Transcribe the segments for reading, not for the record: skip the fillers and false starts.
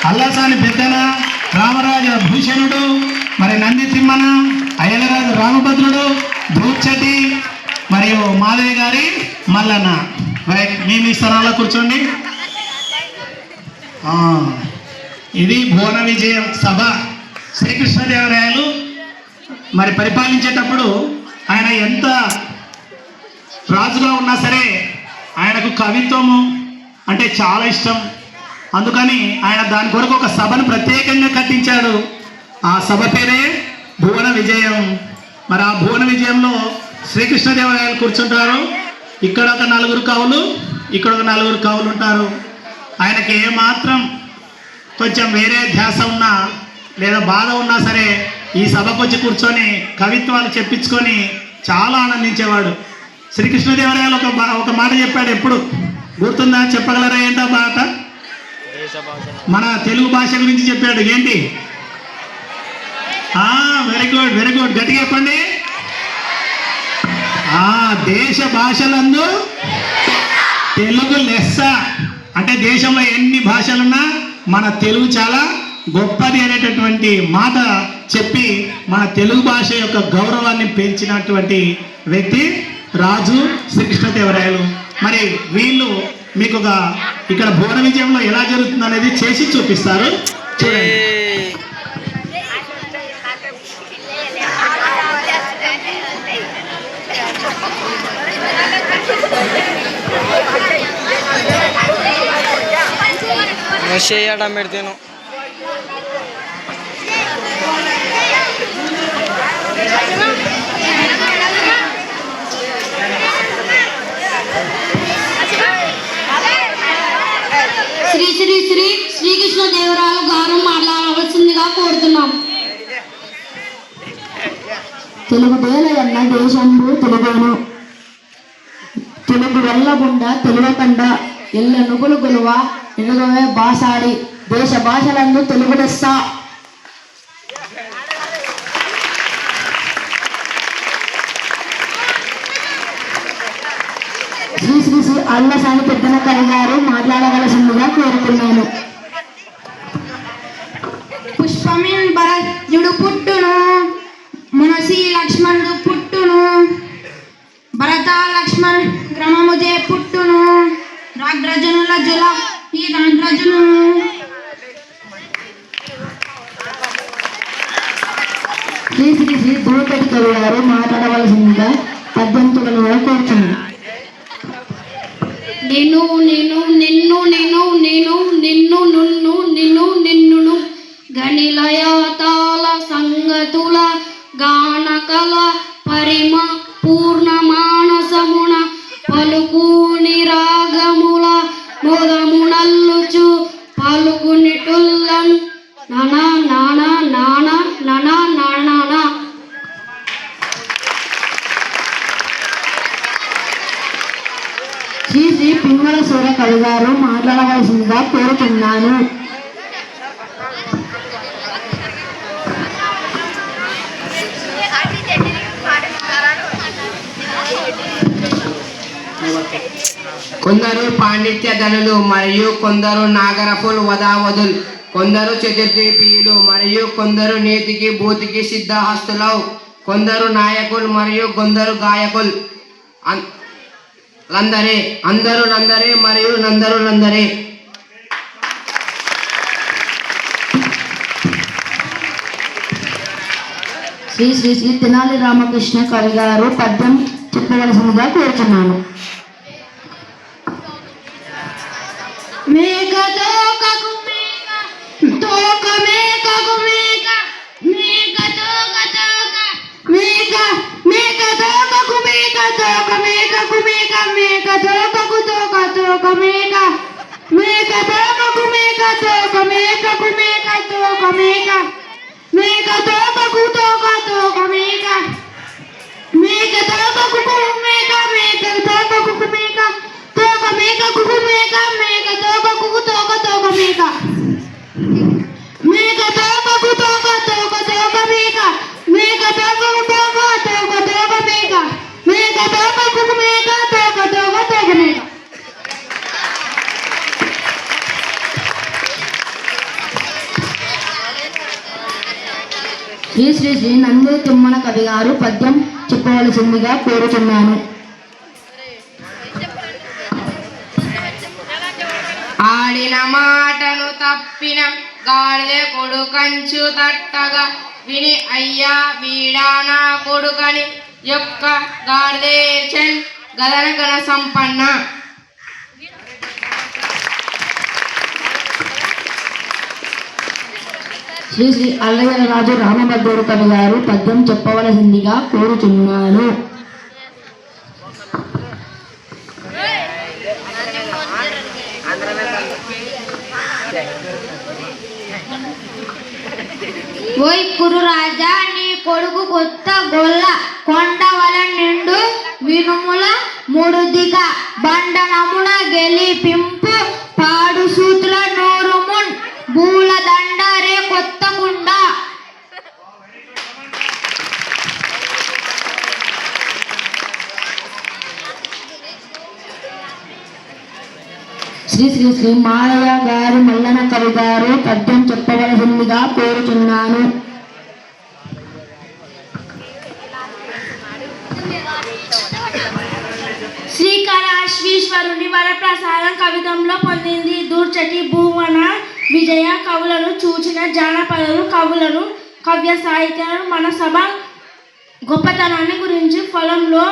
అల్లసాని పెద్దన, రామరాజ భూషణుడు, మరి నంది తిమ్మన, అయ్యలరాజు రామభద్రుడు, ధూర్చటి మరియు మాధవి గారి మల్లన్న. మీ స్థానాల్లో కూర్చోండి. ఇది భువన విజయం సభ. శ్రీకృష్ణదేవరాయలు మరి పరిపాలించేటప్పుడు ఆయన ఎంత రాజుగా ఉన్నా సరే ఆయనకు కవిత్వము అంటే చాలా ఇష్టం. అందుకని ఆయన దాని కొరకు ఒక సభను ప్రత్యేకంగా కట్టించాడు. ఆ సభ పేరే భువన విజయం. మరి ఆ భువన విజయంలో శ్రీకృష్ణదేవరాయలు కూర్చుంటారు. ఇక్కడ ఒక 4 కవులు, ఇక్కడ ఒక 4 కవులు ఉంటారు. ఆయనకి ఏమాత్రం కొంచెం వేరే ధ్యాస ఉన్నా లేదా బాధ ఉన్నా సరే ఈ సభకు వచ్చి కూర్చొని కవిత్వాలు చెప్పించుకొని చాలా ఆనందించేవాడు. శ్రీకృష్ణదేవరాయలు ఒక మాట చెప్పాడు. ఎప్పుడు గుర్తుందా? చెప్పగలరా? ఏంటో మాట? మన తెలుగు భాష గురించి చెప్పాడు. ఏంటి? వెరీ గుడ్, వెరీ గుడ్, గట్టిగా చెప్పండి. దేశ భాషలందు తెలుగు లెస్స. అంటే దేశంలో ఎన్ని భాషలున్నా మన తెలుగు చాలా గొప్పది అనేటటువంటి మాట చెప్పి మన తెలుగు భాష యొక్క గౌరవాన్ని పెంచినటువంటి వ్యక్తి రాజు శ్రీకృష్ణదేవరాయలు. మరి వీళ్ళు మీకు ఇక్కడ భువన విజయంలో ఎలా జరుగుతుంది అనేది చేసి చూపిస్తారు. చూడండి. పెడతాను. శ్రీ శ్రీ శ్రీ శ్రీకృష్ణదేవరాయలు గారు మాట్లాడవలసిందిగా కోరుతున్నాం. తెలుగు దేలయన్న దేశంబు తెలుగును, తెలుగు వెళ్ళగుండ తెలుగకండ ఎల్ల నుగులు గొలువ ఎనుగవే బాసాడి దేశ భాషలందు తెలుగు లెస్స. శ్రీ శ్రీ శ్రీ అల్లసాని పెద్దన కవి గారు మాట్లాడవలసిందిగా కోరుతున్నాను. పుష్పమిన్ భరతుడు పుట్టును, మునసి లక్ష్మణుడు పుట్టును, భరత లక్ష్మణ్ గ్రమముజే పుట్టును, రాగ్రజనుల జుల ఈ రాగ్రజను. శ్రీ శ్రీ శ్రీ ధూపతి కవి గారు మాట్లాడవలసిందిగా పద్యంతులను కోరుతున్నాను. నేను నేను నిన్ను నేను నేను నిన్ను నున్ను నిన్ను నిన్నును గణిలయతాల సంగతుల గానకల పరిమ పూర్ణ మానసమున పలుకుని రాగముల మోదమునల్లుచు పలుకుని టుల్లన్ నానా నానా నానా నానా నానా. శ్రీ శ్రీ పింగళ సూర కవి గారు మాట్లాడవలసిందిగా కోరుతున్నాను. కొందరు పాండిత్య ధనులు మరియు కొందరు నాగరపుల్ వదావదులు, కొందరు చతుర్దీపీయులు మరియు కొందరు నీతికి భూతికి సిద్ధహస్తులు, కొందరు నాయకులు మరియు కొందరు గాయకులు. లందరే అందరూ నందరే మరియు నందరు నందరే. శ్రీ శ్రీ శ్రీ తెనాలి రామకృష్ణ కవి గారు పద్యం చెప్పవలసిందిగా కోరుతున్నాను. మేఘ తోకకు మేఘ తోక మేఘకు మేఘ మేఘ తోక తోక మేఘ మేఘ తోకకు మేఘ తోక మేఘకు మేఘ మేఘ తోకకు తోక తోక మేఘ మేఘ తోకకు మేఘ తోక మేఘకు మేఘ తోక మేఘ మేఘ తోకకు తోక తోక మేఘ మేఘ తోకకు మేఘ మేఘ తోకకు మేఘ తోక మేఘకు మేఘ మేఘ తోకకు తోక తోక మేఘ మేఘ తోకకు తోక తోక తోక మేఘ మేఘ తోకకు తోక తోక తోక మేఘ మేఘ తోకకు మేఘ తోక తోక తోక మేఘ. శ్రీ శ్రీ శ్రీ నంది తిమ్మన కవి గారు పద్యం చెప్పవలసిందిగా కోరుతున్నాను. ఆడిన మాటను తప్పిన గాడిద కొడుకంచు తట్టగా విని అయ్యా వీడా నా కొడుకని యొక్క గాడిదేచన్ గదన గణ సంపన్న. శ్రీ శ్రీ అల్లయ్యరాజు రామభద్రుడు కవి గారు పద్యం చెప్పవలసిందిగా కోరుచున్నాను. ఓయ్ కురు రాజా నీ కొడుకు కొత్త గొల్ల కొండవల నిండు వినుముల ముడుదిగ బండనమున గెలిపింపు పాడు సూత్ర నూరుమున్ బూల దండరే కొత్త కుండ. శ్రీ శ్రీ శ్రీ మాలయ్య గారు మల్లన కవి గారు పద్యం చెప్పవలసిందిగా కోరుచున్నాను. శ్రీకరాశ్వీశ్వరుని వరప్రసాదం కవితంలో పొందింది. దూర్చటి భూవన విజయ కవులను చూచిన జానపదులు కవులను కవ్య సాహిత్యాలను మన సభ గొప్పతనాన్ని గురించి పొలంలో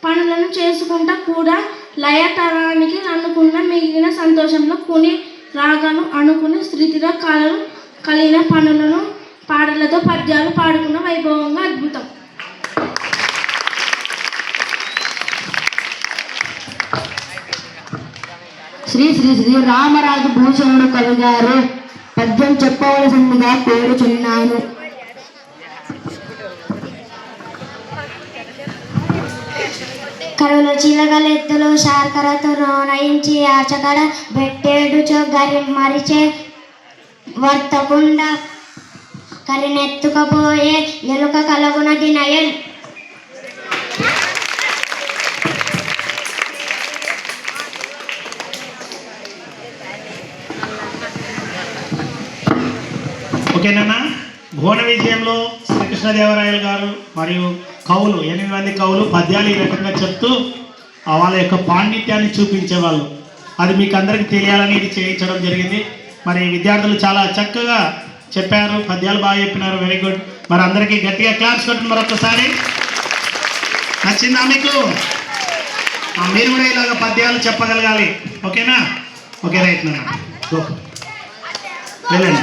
పనులను చేసుకుంటా కూడా లయతరానికి అనుకున్న మిగిలిన సంతోషంలో కుని రాగాను అనుకుని స్థితిలో కళలు కలిగిన పనులను పాటలతో పద్యాలు పాడుకున్న వైభవంగా అద్భుతం. శ్రీ శ్రీ శ్రీ రామరాజు భూషణుడు కవి గారు పద్యం చెప్పవలసిందిగా కోరుచున్నాను. కరువులు చిలకలెత్తులు శార్కరతో నయించి ఆచకడ బెట్టేడుచో గరి మరిచే వర్తకుండా కరినెత్తుకపోయే ఎలుక కలగునది నయన్. ఓకేనా? భువన విజయంలో శ్రీకృష్ణదేవరాయలు గారు మరియు కవులు 8 మంది కవులు పద్యాలు ఈ రకంగా చెప్తూ వాళ్ళ యొక్క పాండిత్యాన్ని చూపించేవాళ్ళు. అది మీకు అందరికీ తెలియాలని ఇది చేయించడం జరిగింది. మరి విద్యార్థులు చాలా చక్కగా చెప్పారు, పద్యాలు బాగా చెప్పినారు. Very good. మరి అందరికీ గట్టిగా క్లాప్స్ కొట్టండి మరొకసారి. నచ్చిందా మీకు? మీరు కూడా ఇలాగ పద్యాలు చెప్పగలగాలి. ఓకేనా? ఓకే రైట్ నాన్న, వెళ్ళండి.